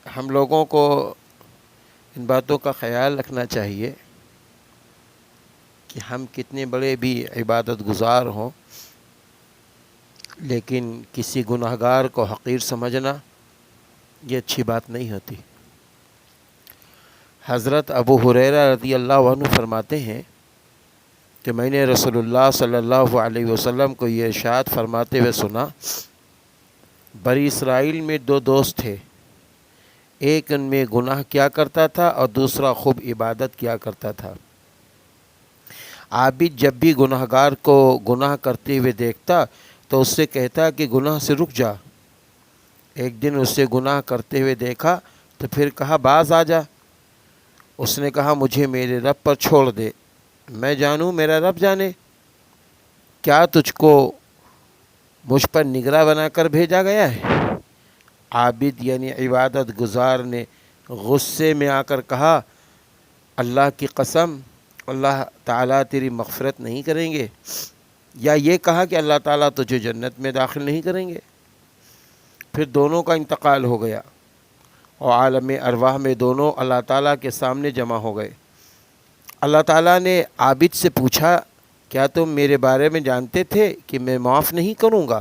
ہم لوگوں کو ان باتوں کا خیال رکھنا چاہیے کہ ہم کتنے بڑے بھی عبادت گزار ہوں، لیکن کسی گناہ گار کو حقیر سمجھنا یہ اچھی بات نہیں ہوتی۔ حضرت ابو ہریرہ رضی اللہ عنہ فرماتے ہیں کہ میں نے رسول اللہ صلی اللہ علیہ وسلم کو یہ ارشاد فرماتے ہوئے سنا، بنی اسرائیل میں دو دوست تھے، ایک ان میں گناہ کیا کرتا تھا اور دوسرا خوب عبادت کیا کرتا تھا۔ عابد جب بھی گناہ گار کو گناہ کرتے ہوئے دیکھتا تو اس سے کہتا کہ گناہ سے رک جا۔ ایک دن اس سے گناہ کرتے ہوئے دیکھا تو پھر کہا باز آ جا۔ اس نے کہا مجھے میرے رب پر چھوڑ دے، میں جانوں میرا رب جانے، کیا تجھ کو مجھ پر نگراں بنا کر بھیجا گیا ہے؟ عابد یعنی عبادت گزار نے غصے میں آ کر کہا اللہ کی قسم، اللہ تعالیٰ تیری مغفرت نہیں کریں گے، یا یہ کہا کہ اللہ تعالیٰ تجھے جنت میں داخل نہیں کریں گے۔ پھر دونوں کا انتقال ہو گیا اور عالم ارواح میں دونوں اللہ تعالیٰ کے سامنے جمع ہو گئے۔ اللہ تعالیٰ نے عابد سے پوچھا کیا تم میرے بارے میں جانتے تھے کہ میں معاف نہیں کروں گا،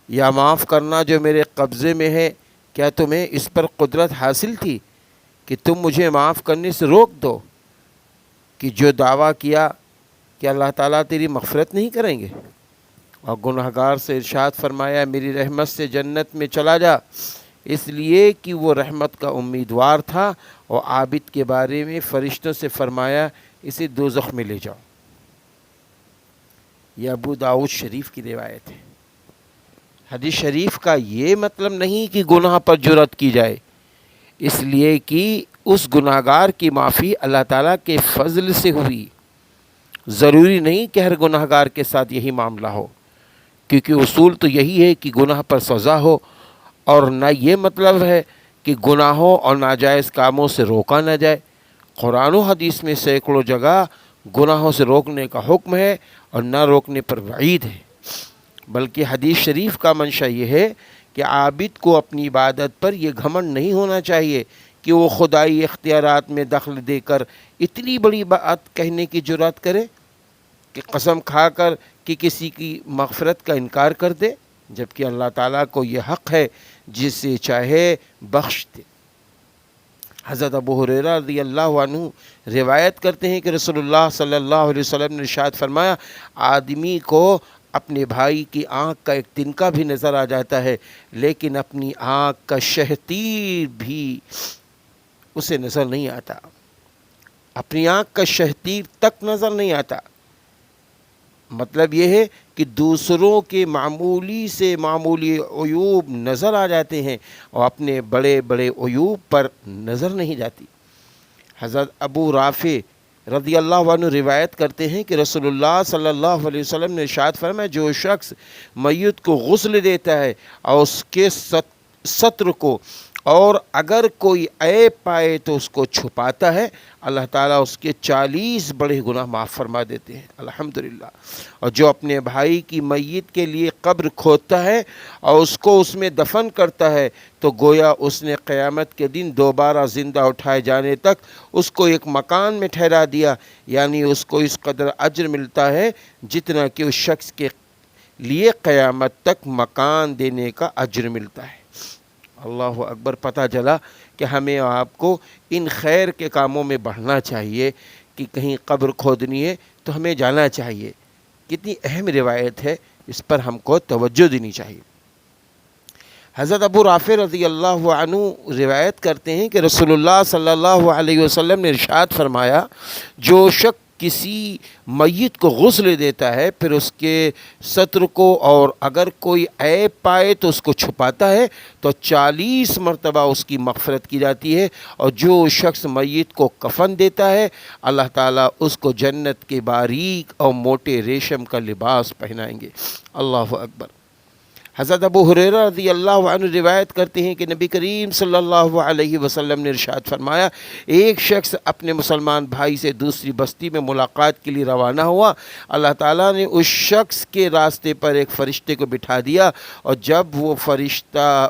یا معاف کرنا جو میرے قبضے میں ہے کیا تمہیں اس پر قدرت حاصل تھی کہ تم مجھے معاف کرنے سے روک دو، کہ جو دعویٰ کیا کہ اللہ تعالیٰ تیری مغفرت نہیں کریں گے؟ اور گناہ گار سے ارشاد فرمایا میری رحمت سے جنت میں چلا جا، اس لیے کہ وہ رحمت کا امیدوار تھا، اور عابد کے بارے میں فرشتوں سے فرمایا اسے دوزخ میں لے جاؤ۔ یہ ابو داؤد شریف کی روایت ہے۔ حدیث شریف کا یہ مطلب نہیں کہ گناہ پر جرأت کی جائے، اس لیے کہ اس گناہ گار کی معافی اللہ تعالیٰ کے فضل سے ہوئی۔ ضروری نہیں کہ ہر گناہ گار کے ساتھ یہی معاملہ ہو، کیونکہ اصول تو یہی ہے کہ گناہ پر سزا ہو، اور نہ یہ مطلب ہے کہ گناہوں اور ناجائز کاموں سے روکا نہ جائے۔ قرآن و حدیث میں سینکڑوں جگہ گناہوں سے روکنے کا حکم ہے اور نہ روکنے پر وعید ہے، بلکہ حدیث شریف کا منشا یہ ہے کہ عابد کو اپنی عبادت پر یہ گھمنڈ نہیں ہونا چاہیے کہ وہ خدائی اختیارات میں دخل دے کر اتنی بڑی بات کہنے کی جرأت کرے کہ قسم کھا کر کہ کسی کی مغفرت کا انکار کر دے، جبکہ اللہ تعالیٰ کو یہ حق ہے جسے چاہے بخش دے۔ حضرت ابو ہریرہ رضی اللہ عنہ روایت کرتے ہیں کہ رسول اللہ صلی اللہ علیہ وسلم نے ارشاد فرمایا آدمی کو اپنے بھائی کی آنکھ کا ایک تنکا بھی نظر آ جاتا ہے، لیکن اپنی آنکھ کا شہتیر بھی اسے نظر نہیں آتا، اپنی آنکھ کا شہتیر تک نظر نہیں آتا۔ مطلب یہ ہے کہ دوسروں کے معمولی سے معمولی عیوب نظر آ جاتے ہیں اور اپنے بڑے بڑے عیوب پر نظر نہیں جاتی۔ حضرت ابو رافع رضی اللہ عنہ روایت کرتے ہیں کہ رسول اللہ صلی اللہ علیہ وسلم نے ارشاد فرمایا جو شخص میت کو غسل دیتا ہے اور اس کے ستر کو، اور اگر کوئی عیب پائے تو اس کو چھپاتا ہے، اللہ تعالیٰ اس کے 40 بڑے گناہ معاف فرما دیتے ہیں، الحمدللہ۔ اور جو اپنے بھائی کی میت کے لیے قبر کھودتا ہے اور اس کو اس میں دفن کرتا ہے تو گویا اس نے قیامت کے دن دوبارہ زندہ اٹھائے جانے تک اس کو ایک مکان میں ٹھہرا دیا، یعنی اس کو اس قدر اجر ملتا ہے جتنا کہ اس شخص کے لیے قیامت تک مکان دینے کا اجر ملتا ہے۔ اللہ اکبر۔ پتہ چلا کہ ہمیں آپ کو ان خیر کے کاموں میں بڑھنا چاہیے، کہ کہیں قبر کھودنی ہے تو ہمیں جانا چاہیے۔ کتنی اہم روایت ہے، اس پر ہم کو توجہ دینی چاہیے۔ حضرت ابو رافع رضی اللہ عنہ روایت کرتے ہیں کہ رسول اللہ صلی اللہ علیہ وسلم نے ارشاد فرمایا جو شخص کسی میت کو غسل دیتا ہے پھر اس کے ستر کو، اور اگر کوئی عیب پائے تو اس کو چھپاتا ہے تو 40 مرتبہ اس کی مغفرت کی جاتی ہے، اور جو شخص میت کو کفن دیتا ہے اللہ تعالیٰ اس کو جنت کے باریک اور موٹے ریشم کا لباس پہنائیں گے۔ اللہ اکبر۔ حضرت ابو ہریرہ رضی اللہ عنہ روایت کرتے ہیں کہ نبی کریم صلی اللہ علیہ وسلم نے ارشاد فرمایا ایک شخص اپنے مسلمان بھائی سے دوسری بستی میں ملاقات کے لیے روانہ ہوا، اللہ تعالیٰ نے اس شخص کے راستے پر ایک فرشتے کو بٹھا دیا، اور جب وہ فرشتہ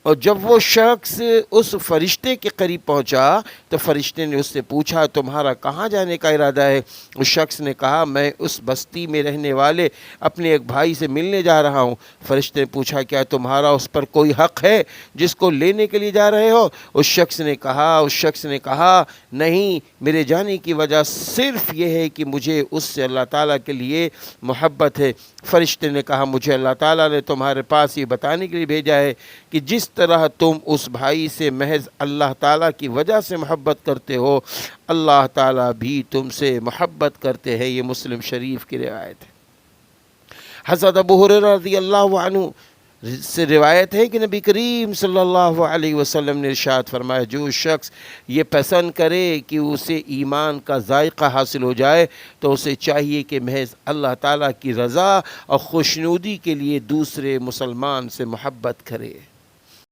اور جب وہ شخص اس فرشتے کے قریب پہنچا تو فرشتے نے اس سے پوچھا تمہارا کہاں جانے کا ارادہ ہے؟ اس شخص نے کہا میں اس بستی میں رہنے والے اپنے ایک بھائی سے ملنے جا رہا ہوں۔ فرشتے نے پوچھا کیا تمہارا اس پر کوئی حق ہے جس کو لینے کے لیے جا رہے ہو؟ اس شخص نے کہا نہیں، میرے جانے کی وجہ صرف یہ ہے کہ مجھے اس سے اللہ تعالیٰ کے لیے محبت ہے۔ فرشتے نے کہا مجھے اللہ تعالیٰ نے تمہارے پاس یہ بتانے کے لیے بھیجا ہے کہ جس طرح تم اس بھائی سے محض اللہ تعالیٰ کی وجہ سے محبت کرتے ہو، اللہ تعالیٰ بھی تم سے محبت کرتے ہیں۔ یہ مسلم شریف کی روایت ہے۔ حضرت ابو ہریرہ رضی اللہ عنہ سے روایت ہے کہ نبی کریم صلی اللہ علیہ وسلم نے ارشاد فرمایا جو شخص یہ پسند کرے کہ اسے ایمان کا ذائقہ حاصل ہو جائے تو اسے چاہیے کہ محض اللہ تعالیٰ کی رضا اور خوشنودی کے لیے دوسرے مسلمان سے محبت کرے۔